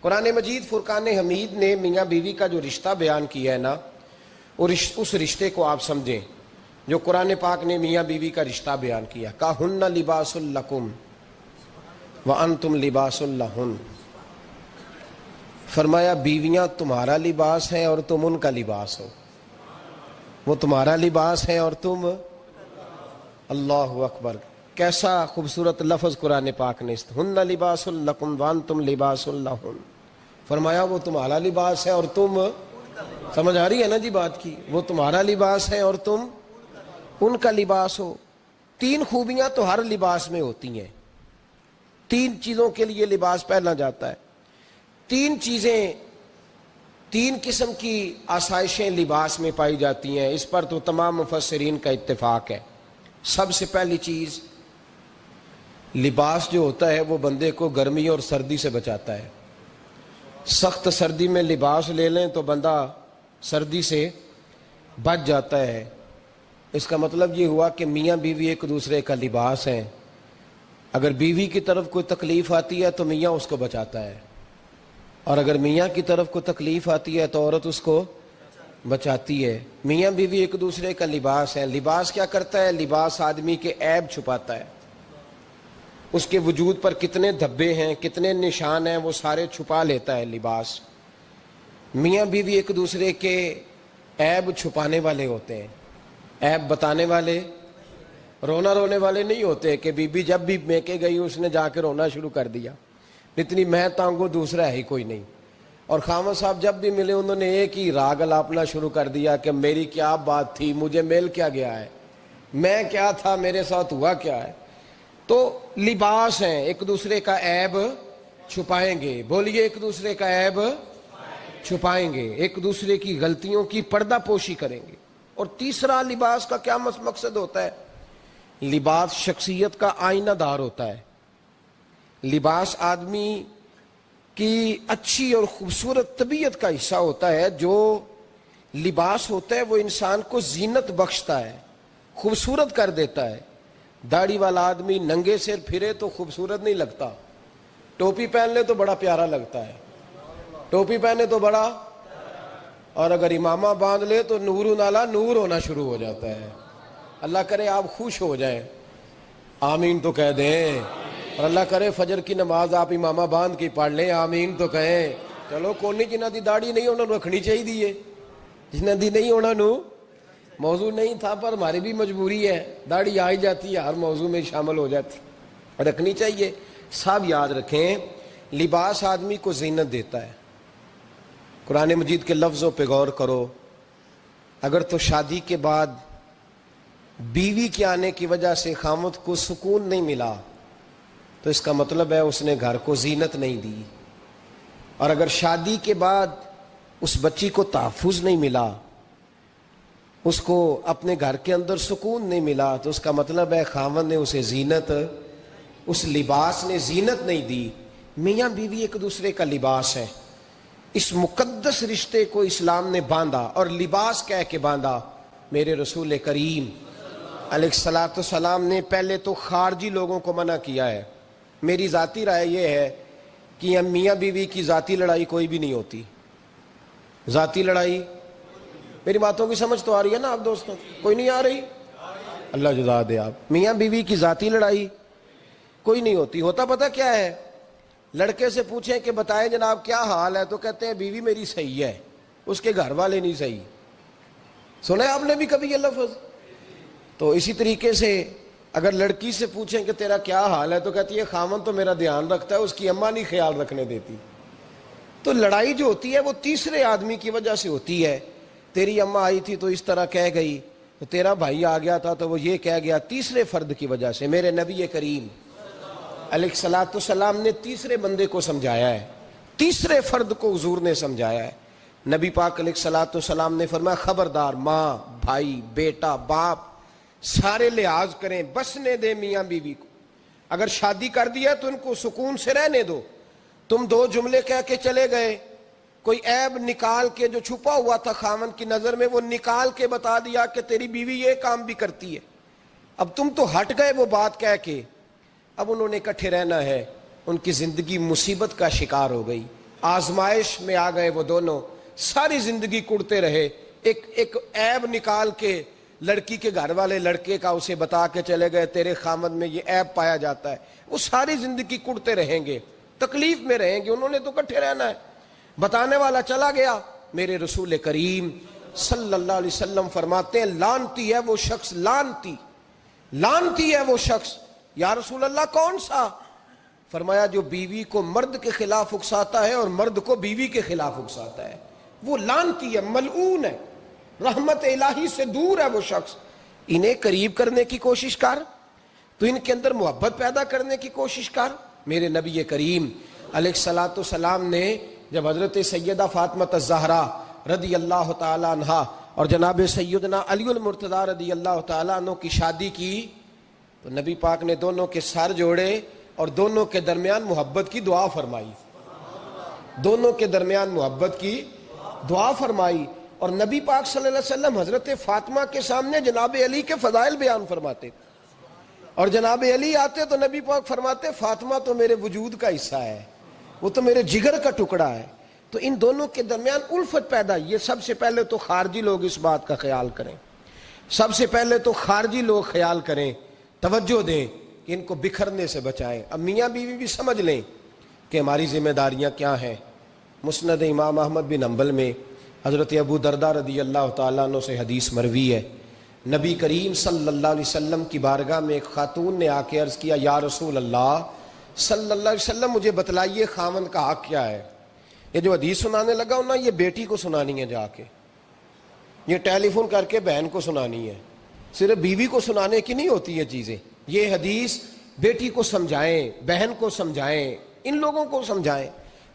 قرآن مجید فرقان حمید نے میاں بیوی کا جو رشتہ بیان کیا ہے نا، اور اس رشتے کو آپ سمجھیں جو قرآن پاک نے میاں بیوی کا رشتہ بیان کیا، کہن لباس لکم وانتم لباس لہن، فرمایا بیویاں تمہارا لباس ہیں اور تم ان کا لباس ہو، وہ تمہارا لباس ہے اور تم، اللہ اکبر، کیسا خوبصورت لفظ قرآن پاک نے، ہن لباس لکم وانتم لباس لہن، فرمایا وہ تمہارا لباس ہے اور تم، سمجھ آ رہی ہے نا جی بات کی، وہ تمہارا لباس ہے اور تم ان کا لباس ہو۔ تین خوبیاں تو ہر لباس میں ہوتی ہیں، تین چیزوں کے لیے لباس پہنا جاتا ہے، تین چیزیں، تین قسم کی آسائشیں لباس میں پائی جاتی ہیں، اس پر تو تمام مفسرین کا اتفاق ہے۔ سب سے پہلی چیز، لباس جو ہوتا ہے وہ بندے کو گرمی اور سردی سے بچاتا ہے۔ سخت سردی میں لباس لے لیں تو بندہ سردی سے بچ جاتا ہے۔ اس کا مطلب یہ ہوا کہ میاں بیوی ایک دوسرے کا لباس ہیں، اگر بیوی کی طرف کوئی تکلیف آتی ہے تو میاں اس کو بچاتا ہے، اور اگر میاں کی طرف کوئی تکلیف آتی ہے تو عورت اس کو بچاتی ہے۔ میاں بیوی ایک دوسرے کا لباس ہے۔ لباس کیا کرتا ہے؟ لباس آدمی کے عیب چھپاتا ہے، اس کے وجود پر کتنے دھبے ہیں، کتنے نشان ہیں، وہ سارے چھپا لیتا ہے لباس۔ میاں بیوی ایک دوسرے کے عیب چھپانے والے ہوتے ہیں، عیب بتانے والے، رونا رونے والے نہیں ہوتے کہ بی بی جب بھی میکے گئی اس نے جا کے رونا شروع کر دیا، اتنی میں تانگو دوسرا ہے ہی کوئی نہیں، اور خاوند صاحب جب بھی ملے انہوں نے ایک ہی راگ الاپنا شروع کر دیا کہ میری کیا بات تھی، مجھے مل کیا گیا ہے، میں کیا تھا، میرے ساتھ ہوا کیا ہے۔ تو لباس ہیں، ایک دوسرے کا عیب چھپائیں گے، بولیے ایک دوسرے کا عیب چھپائیں گے، ایک دوسرے کی غلطیوں کی پردہ پوشی کریں گے۔ اور تیسرا لباس کا کیا مقصد ہوتا ہے؟ لباس شخصیت کا آئینہ دار ہوتا ہے۔ لباس آدمی کی اچھی اور خوبصورت طبیعت کا حصہ ہوتا ہے۔ جو لباس ہوتا ہے وہ انسان کو زینت بخشتا ہے، خوبصورت کر دیتا ہے۔ داڑھی والا آدمی ننگے سر پھرے تو خوبصورت نہیں لگتا، ٹوپی پہن لے تو بڑا پیارا لگتا ہے، ٹوپی پہنے تو بڑا، اور اگر امامہ باندھ لے تو نور نالا نور ہونا شروع ہو جاتا ہے۔ اللہ کرے آپ خوش ہو جائیں، آمین تو کہہ دیں، اور اللہ کرے فجر کی نماز آپ امامہ باندھ کی پڑھ لیں، آمین تو کہیں۔ چلو کونی جنہ دی داڑھی نہیں انہوں نے رکھنی چاہیے دیئے، جنہ دی نہیں ہونا نو، موضوع نہیں تھا پر ہماری بھی مجبوری ہے، داڑھی آئی جاتی ہے ہر موضوع میں شامل ہو جاتی، رکھنی چاہیے۔ سب یاد رکھیں، لباس آدمی کو زینت دیتا ہے۔ قرآن مجید کے لفظوں پہ غور کرو، اگر تو شادی کے بعد بیوی کے آنے کی وجہ سے خامد کو سکون نہیں ملا تو اس کا مطلب ہے اس نے گھر کو زینت نہیں دی، اور اگر شادی کے بعد اس بچی کو تحفظ نہیں ملا، اس کو اپنے گھر کے اندر سکون نہیں ملا، تو اس کا مطلب ہے خامد نے اسے زینت، اس لباس نے زینت نہیں دی۔ میاں بیوی ایک دوسرے کا لباس ہے، اس مقدس رشتے کو اسلام نے باندھا، اور لباس کہہ کے باندھا۔ میرے رسول کریم علیہ الصلوۃ والسلام نے پہلے تو خارجی لوگوں کو منع کیا ہے۔ میری ذاتی رائے یہ ہے کہ میاں بیوی کی ذاتی لڑائی کوئی بھی نہیں ہوتی، ذاتی لڑائی، میری باتوں کی سمجھ تو آ رہی ہے نا آپ دوستوں؟ کوئی نہیں آ رہی؟ اللہ جزا دے آپ۔ میاں بیوی کی ذاتی لڑائی کوئی نہیں ہوتی، ہوتا پتہ کیا ہے؟ لڑکے سے پوچھیں کہ بتائیں جناب کیا حال ہے، تو کہتے ہیں بیوی میری صحیح ہے، اس کے گھر والے نہیں صحیح۔ سنا ہے آپ نے بھی کبھی یہ لفظ؟ تو اسی طریقے سے اگر لڑکی سے پوچھیں کہ تیرا کیا حال ہے تو کہتی ہے خامن تو میرا دھیان رکھتا ہے، اس کی اماں نہیں خیال رکھنے دیتی۔ تو لڑائی جو ہوتی ہے وہ تیسرے آدمی کی وجہ سے ہوتی ہے۔ تیری اماں آئی تھی تو اس طرح کہہ گئی، تو تیرا بھائی آ گیا تھا تو وہ یہ کہہ گیا، تیسرے فرد کی وجہ سے۔ میرے نبی کریم علیہ الصلوۃ والسلام نے تیسرے بندے کو سمجھایا ہے، تیسرے فرد کو حضور نے سمجھایا ہے۔ نبی پاک علیہ الصلوۃ والسلام نے فرمایا خبردار، ماں، بھائی، بیٹا، باپ سارے لحاظ کریں، بسنے دے میاں بیوی کو۔ اگر شادی کر دیا تو ان کو سکون سے رہنے دو۔ تم دو جملے کہہ کے چلے گئے، کوئی عیب نکال کے جو چھپا ہوا تھا خامن کی نظر میں وہ نکال کے بتا دیا کہ تیری بیوی یہ کام بھی کرتی ہے، اب تم تو ہٹ گئے وہ بات کہہ کے، اب انہوں نے اکٹھے رہنا ہے، ان کی زندگی مصیبت کا شکار ہو گئی۔ آزمائش میں آ گئے وہ دونوں، ساری زندگی کڑتے رہے، ایک عیب نکال کے لڑکی کے گھر والے لڑکے کا اسے بتا کے چلے گئے تیرے خامد میں یہ عیب پایا جاتا ہے، وہ ساری زندگی کڑتے رہیں گے، تکلیف میں رہیں گے، انہوں نے تو اکٹھے رہنا ہے۔ بتانے والا چلا گیا، میرے رسول کریم صلی اللہ علیہ وسلم فرماتے ہیں لعنتی ہے وہ شخص، لعنتی ہے وہ شخص۔ یا رسول اللہ کون سا؟ فرمایا جو بیوی کو مرد کے خلاف اکساتا ہے اور مرد کو بیوی کے خلاف اکساتا ہے، وہ لعنتی ہے، ملعون ہے، رحمت الہی سے دور ہے وہ شخص۔ انہیں قریب کرنے کی کوشش کر، تو ان کے اندر محبت پیدا کرنے کی کوشش کر۔ میرے نبی کریم علیہ الصلوۃ والسلام نے جب حضرت سیدہ فاطمہ الزہرا رضی اللہ تعالی عنہا اور جناب سیدنا علی المرتضیٰ رضی اللہ تعالی عنہ کی شادی کی تو نبی پاک نے دونوں کے سر جوڑے اور دونوں کے درمیان محبت کی دعا فرمائی، دونوں کے درمیان محبت کی دعا فرمائی۔ اور نبی پاک صلی اللہ علیہ وسلم حضرت فاطمہ کے سامنے جناب علی کے فضائل بیان فرماتے، اور جناب علی آتے تو نبی پاک فرماتے فاطمہ تو میرے وجود کا حصہ ہے، وہ تو میرے جگر کا ٹکڑا ہے۔ تو ان دونوں کے درمیان الفت پیدا، یہ سب سے پہلے تو خارجی لوگ اس بات کا خیال کریں، سب سے پہلے تو خارجی لوگ خیال کریں، توجہ دیں کہ ان کو بکھرنے سے بچائیں۔ اب میاں بیوی بھی سمجھ لیں کہ ہماری ذمہ داریاں کیا ہیں۔ مسند امام احمد بن حنبل میں حضرت ابو درداء رضی اللہ تعالیٰ عنہ سے حدیث مروی ہے، نبی کریم صلی اللہ علیہ وسلم کی بارگاہ میں ایک خاتون نے آ کے عرض کیا یا رسول اللہ صلی اللہ علیہ وسلم مجھے بتلائیے خاوند کا حق کیا ہے۔ یہ جو حدیث سنانے لگا ہوں نا، یہ بیٹی کو سنانی ہے، جا کے یہ ٹیلی فون کر کے بہن کو سنانی ہے، صرف بیوی کو سنانے کی نہیں ہوتی یہ چیزیں۔ یہ حدیث بیٹی کو سمجھائیں، بہن کو سمجھائیں، ان لوگوں کو سمجھائیں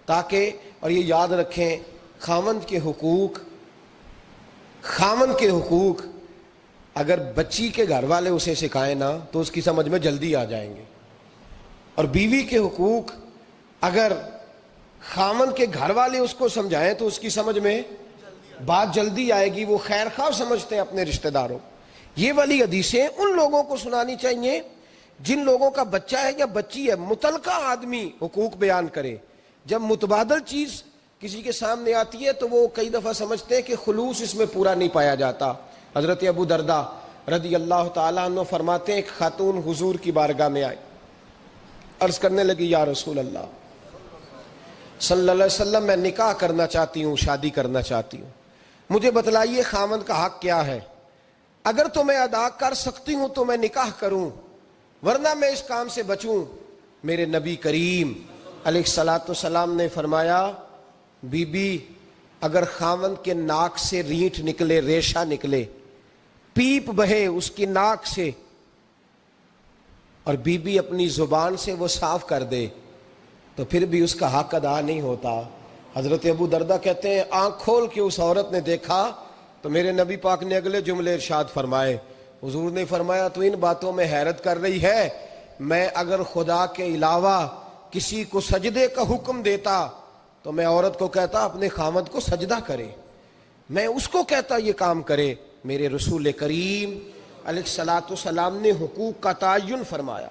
تاکہ، اور یہ یاد رکھیں خاوند کے حقوق اگر بچی کے گھر والے اسے سکھائیں نا تو اس کی سمجھ میں جلدی آ جائیں گے، اور بیوی کے حقوق اگر خاوند کے گھر والے اس کو سمجھائیں تو اس کی سمجھ میں بات جلدی آئے گی، وہ خیر خواہ سمجھتے ہیں اپنے رشتہ داروں۔ یہ والی حدیثیں ان لوگوں کو سنانی چاہیے جن لوگوں کا بچہ ہے یا بچی ہے، متعلقہ آدمی حقوق بیان کرے۔ جب متبادل چیز کسی کے سامنے آتی ہے تو وہ کئی دفعہ سمجھتے ہیں کہ خلوص اس میں پورا نہیں پایا جاتا۔ حضرت ابو درداء رضی اللہ تعالیٰ عنہ فرماتے ہیں ایک خاتون حضور کی بارگاہ میں آئی، عرض کرنے لگی یا رسول اللہ صلی اللہ علیہ وسلم میں نکاح کرنا چاہتی ہوں، شادی کرنا چاہتی ہوں، مجھے بتلائیے خاوند کا حق کیا ہے، اگر تو میں ادا کر سکتی ہوں تو میں نکاح کروں ورنہ میں اس کام سے بچوں۔ میرے نبی کریم علیہ الصلوۃ والسلام نے فرمایا بی بی اگر خاوند کے ناک سے رینٹ نکلے، ریشہ نکلے، پیپ بہے اس کی ناک سے، اور بی بی اپنی زبان سے وہ صاف کر دے تو پھر بھی اس کا حق ادا نہیں ہوتا۔ حضرت ابو درداء کہتے ہیں آنکھ کھول کے اس عورت نے دیکھا تو میرے نبی پاک نے اگلے جملے ارشاد فرمائے، حضور نے فرمایا تو ان باتوں میں حیرت کر رہی ہے، میں اگر خدا کے علاوہ کسی کو سجدے کا حکم دیتا تو میں عورت کو کہتا اپنے خاوند کو سجدہ کرے، میں اس کو کہتا یہ کام کرے۔ میرے رسول کریم علیہ الصلوۃ والسلام نے حقوق کا تعین فرمایا،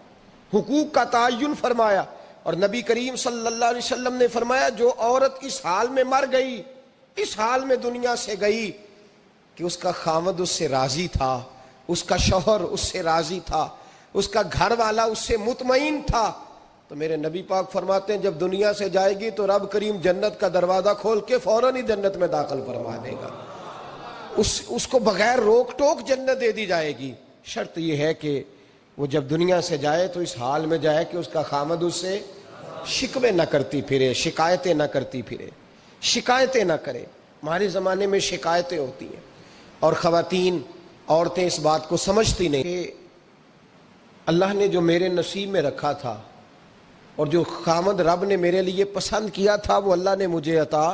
حقوق کا تعین فرمایا، اور نبی کریم صلی اللہ علیہ وسلم نے فرمایا جو عورت اس حال میں مر گئی، اس حال میں دنیا سے گئی کہ اس کا خاوند اس سے راضی تھا، اس کا شوہر اس سے راضی تھا، اس کا گھر والا اس سے مطمئن تھا، تو میرے نبی پاک فرماتے ہیں جب دنیا سے جائے گی تو رب کریم جنت کا دروازہ کھول کے فوراً ہی جنت میں داخل فرما دے گا، اس کو بغیر روک ٹوک جنت دے دی جائے گی۔ شرط یہ ہے کہ وہ جب دنیا سے جائے تو اس حال میں جائے کہ اس کا خاوند اس سے شکوے نہ کرتی پھرے، شکایتیں نہ کرتی پھرے، شکایتیں نہ کرے۔ ہمارے زمانے میں شکایتیں ہوتی ہیں اور خواتین عورتیں اس بات کو سمجھتی نہیں کہ اللہ نے جو میرے نصیب میں رکھا تھا اور جو خاوند رب نے میرے لیے پسند کیا تھا وہ اللہ نے مجھے عطا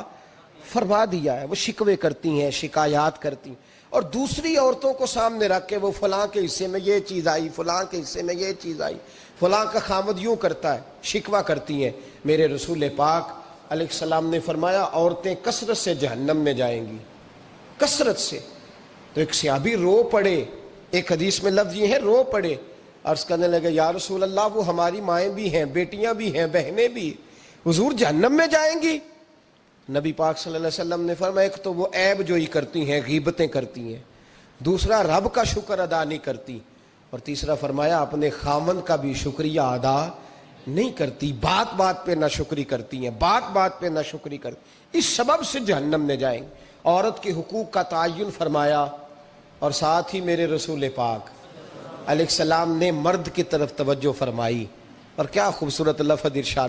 فرما دیا ہے۔ وہ شکوے کرتی ہیں، شکایات کرتی ہیں، اور دوسری عورتوں کو سامنے رکھ کے وہ فلاں کے حصے میں یہ چیز آئی، فلاں کے حصے میں یہ چیز آئی، فلاں کا خاوند یوں کرتا ہے، شکوہ کرتی ہیں۔ میرے رسول پاک علیہ السلام نے فرمایا عورتیں کثرت سے جہنم میں جائیں گی، کثرت سے۔ تو ایک صحابی رو پڑے، ایک حدیث میں لفظ یہ ہے رو پڑے، عرض کرنے لگے یا رسول اللہ وہ ہماری مائیں بھی ہیں، بیٹیاں بھی ہیں، بہنیں بھی، حضور جہنم میں جائیں گی؟ نبی پاک صلی اللہ علیہ وسلم نے فرمایا ایک تو وہ عیب جوئی کرتی ہیں، غیبتیں کرتی ہیں، دوسرا رب کا شکر ادا نہیں کرتی، اور تیسرا فرمایا اپنے خاوند کا بھی شکریہ ادا نہیں کرتی، بات بات پہ ناشکری کرتی ہیں، بات بات پہ ناشکری کرتی، اس سبب سے جہنم میں جائیں گے۔ عورت کے حقوق کا تعین فرمایا، اور ساتھ ہی میرے رسول پاک علیہ السلام نے مرد کی طرف توجہ فرمائی، اور کیا خوبصورت لفظ ارشاد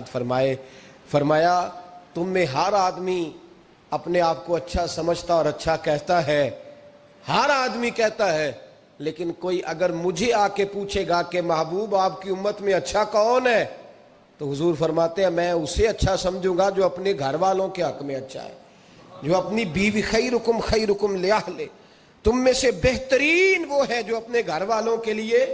فرمایا تم میں ہر آدمی اپنے آپ کو اچھا سمجھتا اور اچھا کہتا ہے، ہر آدمی کہتا ہے، لیکن کوئی اگر مجھے آ کے پوچھے گا کہ محبوب آپ کی امت میں اچھا کون ہے، تو حضور فرماتے ہیں میں اسے اچھا سمجھوں گا جو اپنے گھر والوں کے حق میں اچھا ہے، جو اپنی بیوی خیرکم لیاہلے، تم میں سے بہترین وہ ہے جو اپنے گھر والوں کے لیے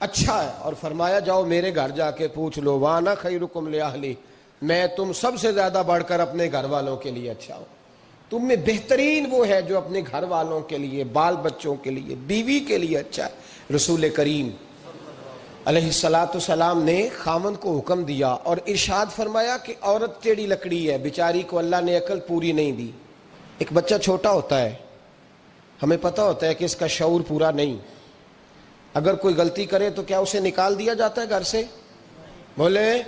اچھا ہے، اور فرمایا جاؤ میرے گھر جا کے پوچھ لو وانا خیرکم لیاہلی، میں تم سب سے زیادہ بڑھ کر اپنے گھر والوں کے لیے اچھا ہوں، تم میں بہترین وہ ہے جو اپنے گھر والوں کے لیے، بال بچوں کے لیے، بیوی کے لیے اچھا ہے۔ رسول کریم علیہ السلام نے خاوند کو حکم دیا اور ارشاد فرمایا کہ عورت ٹیڑھی لکڑی ہے، بیچاری کو اللہ نے عقل پوری نہیں دی۔ ایک بچہ چھوٹا ہوتا ہے، ہمیں پتہ ہوتا ہے کہ اس کا شعور پورا نہیں، اگر کوئی غلطی کرے تو کیا اسے نکال دیا جاتا ہے گھر سے؟ بولے،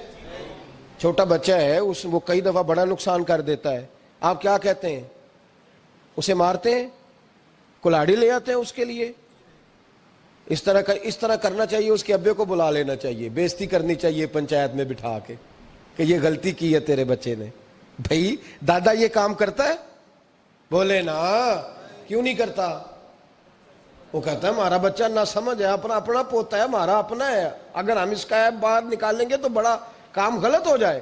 چھوٹا بچہ ہے، وہ کئی دفعہ بڑا نقصان کر دیتا ہے، آپ کیا کہتے ہیں؟ اسے مارتے ہیں، کلاڑی لے آتے ہیں اس کے لیے؟ اس طرح کرنا چاہیے، اس کے ابے کو بلا لینا چاہیے، بےزتی کرنی چاہیے پنچایت میں بٹھا کے کہ یہ غلطی کی ہے تیرے بچے نے۔ بھائی دادا یہ کام کرتا ہے؟ بولے نا، کیوں نہیں کرتا؟ وہ کہتا ہے ہمارا بچہ نہ سمجھ ہے، اپنا پوتا ہے، ہمارا اپنا ہے، اگر ہم اس کا باہر نکالیں گے تو بڑا کام غلط ہو جائے۔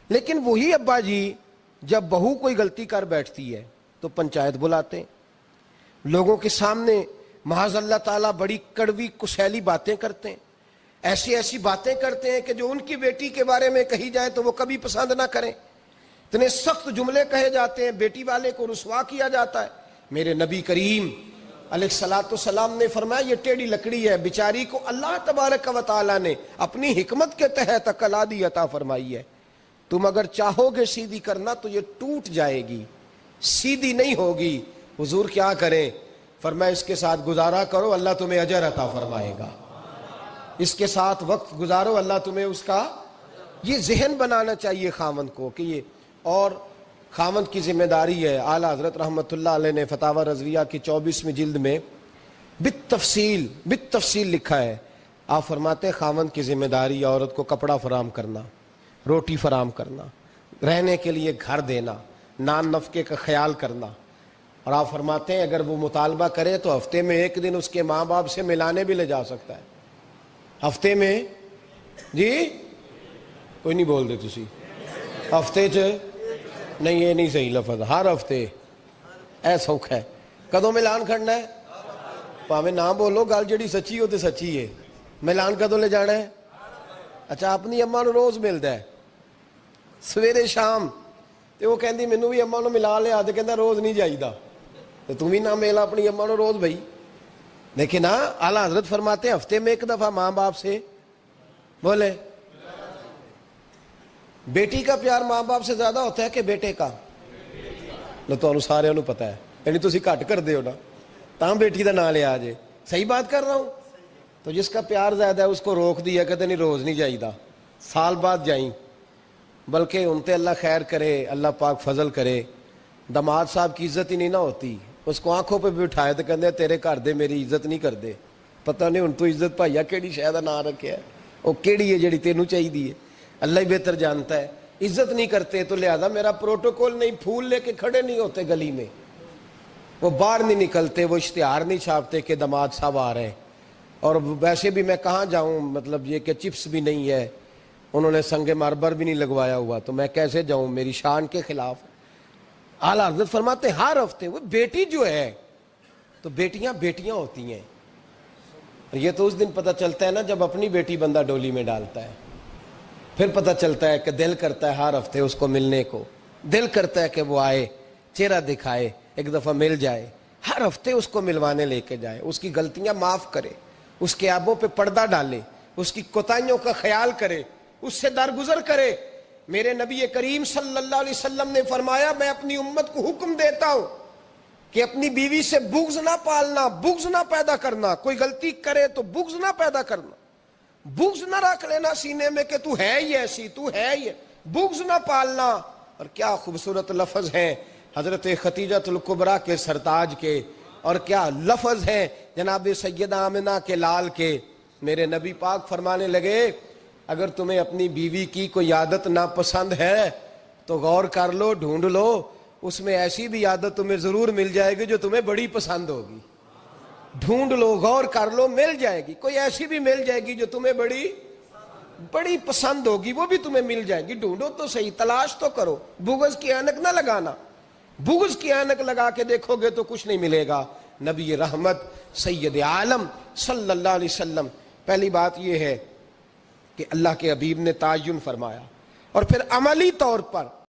لیکن وہی ابا جی جب بہو کوئی غلطی کر بیٹھتی ہے تو پنچایت بلاتے ہیں، لوگوں کے سامنے معاذ اللہ تعالیٰ بڑی کڑوی کسیلی باتیں کرتے ہیں، ایسی باتیں کرتے ہیں کہ جو ان کی بیٹی کے بارے میں کہی جائے تو وہ کبھی پسند نہ کریں، اتنے سخت جملے کہے جاتے ہیں، بیٹی والے کو رسوا کیا جاتا ہے۔ میرے نبی کریم علیہ السلام نے فرمایا یہ ٹیڑھی لکڑی ہے، بیچاری کو اللہ تبارک و تعالیٰ نے اپنی حکمت کے تحت عقل عادی عطا فرمائی ہے، تم اگر چاہو گے سیدھی کرنا تو یہ ٹوٹ جائے گی، سیدھی نہیں ہوگی۔ حضور کیا کریں؟ فرمایا اس کے ساتھ گزارا کرو، اللہ تمہیں اجر عطا فرمائے گا، اس کے ساتھ وقت گزارو، اللہ تمہیں اس کا، یہ ذہن بنانا چاہیے خاوند کو کہ یہ، اور خاوند کی ذمہ داری ہے۔ اعلیٰ حضرت رحمۃ اللہ علیہ نے فتاوی رضویہ کی 24ویں جلد میں بالتفصیل لکھا ہے، آپ فرماتے ہیں خاوند کی ذمہ داری عورت کو کپڑا فراہم کرنا، روٹی فراہم کرنا، رہنے کے لیے گھر دینا، نان نفقے کا خیال کرنا، اور آپ فرماتے ہیں اگر وہ مطالبہ کرے تو ہفتے میں ایک دن اس کے ماں باپ سے ملانے بھی لے جا سکتا ہے، ہفتے میں، جی کوئی نہیں بول دے تسی، ہفتے نہیں، یہ نہیں صحیح لفظ، ہر ہفتے اے سوکھ ہے، کدوں ملان کھڑنا ہے؟ پاویں نہ بولو، گل جڑی سچی ہو تو سچی ہے، ملان کدوں لے جانا ہے؟ اچھا اپنی اماں نو روز ملتا ہے سویرے شام، تو وہ کہندی مینوں بھی اماں نو ملا لیا، تو کہندا روز نہیں جائیدا، تو تم بھی نہ ملا اپنی اماں نو روز بھائی۔ لیکن ہاں اعلیٰ حضرت فرماتے ہیں ہفتے میں ایک دفعہ ماں باپ سے، بولے، بیٹی کا پیار ماں باپ سے زیادہ ہوتا ہے کہ بیٹے کا؟ نہ تو سارے انہوں پتا ہے، یعنی تسی گھٹ کر دیو نا تاں بیٹی دا نام لیا جے، صحیح بات کر رہا ہوں؟ تو جس کا پیار زیادہ ہے اس کو روک دیا، کہتے نہیں روز نہیں جائیدا، سال بعد جائیں، بلکہ ان تے اللہ خیر کرے، اللہ پاک فضل کرے، داماد صاحب کی عزت ہی نہیں نہ ہوتی، اس کو آنکھوں پہ بھی اٹھائے تو کہتے تیرے گھر دے میری عزت نہیں کر دے، پتہ نہیں ان تو عزت بھائیا کیڑی شے دا نام رکھیا ہے، وہ کیڑی ہے جڑی تینوں چاہیے، اللہ ہی بہتر جانتا ہے۔ عزت نہیں کرتے تو لہذا میرا پروٹوکول نہیں، پھول لے کے کھڑے نہیں ہوتے گلی میں، وہ باہر نہیں نکلتے، وہ اشتہار نہیں چھاپتے کہ داماد صاحب آ رہے ہیں، اور ویسے بھی میں کہاں جاؤں، مطلب یہ کہ چپس بھی نہیں ہے، انہوں نے سنگ مرمر بھی نہیں لگوایا ہوا، تو میں کیسے جاؤں، میری شان کے خلاف۔ اعلیٰ حضرت فرماتے ہیں ہر ہفتے وہ بیٹی جو ہے، تو بیٹیاں ہوتی ہیں، یہ تو اس دن پتہ چلتا ہے نا جب اپنی بیٹی بندہ ڈولی میں ڈالتا ہے، پھر پتہ چلتا ہے کہ دل کرتا ہے ہر ہفتے اس کو ملنے کو، دل کرتا ہے کہ وہ آئے، چہرہ دکھائے، ایک دفعہ مل جائے، ہر ہفتے اس کو ملوانے لے کے جائے، اس کی غلطیاں معاف کرے، اس کے عیبوں پہ پردہ ڈالے، اس کی کوتاہیوں کا خیال کرے، اس سے درگزر کرے، میرے نبی کریم صلی اللہ علیہ وسلم نے فرمایا میں اپنی امت کو حکم دیتا ہوں کہ اپنی بیوی سے بغض نہ پالنا، بغض نہ پیدا کرنا، کوئی غلطی کرے تو بغض نہ پیدا کرنا، بغض نہ رکھ لینا سینے میں کہ تو ہے ہی ایسی، تو ہے ہی، بغض نہ پالنا۔ اور کیا خوبصورت لفظ ہیں حضرت خدیجہ الکبریٰ کے سرتاج کے، اور کیا لفظ ہیں جناب سیدہ آمنہ کے لال کے۔ میرے نبی پاک فرمانے لگے اگر تمہیں اپنی بیوی کی کوئی عادت ناپسند ہے تو غور کر لو، ڈھونڈ لو، اس میں ایسی بھی عادت تمہیں ضرور مل جائے گی جو تمہیں بڑی پسند ہوگی۔ ڈھونڈ لو، غور کر لو، مل جائے گی، کوئی ایسی بھی مل جائے گی جو تمہیں بڑی پسند ہوگی، وہ بھی تمہیں مل جائے گی۔ ڈھونڈو تو صحیح، تلاش تو کرو، بغض کی اینک نہ لگانا، بغض کی اینک لگا کے دیکھو گے تو کچھ نہیں ملے گا۔ نبی رحمت سید عالم صلی اللہ علیہ وسلم، پہلی بات یہ ہے کہ اللہ کے حبیب نے تعین فرمایا، اور پھر عملی طور پر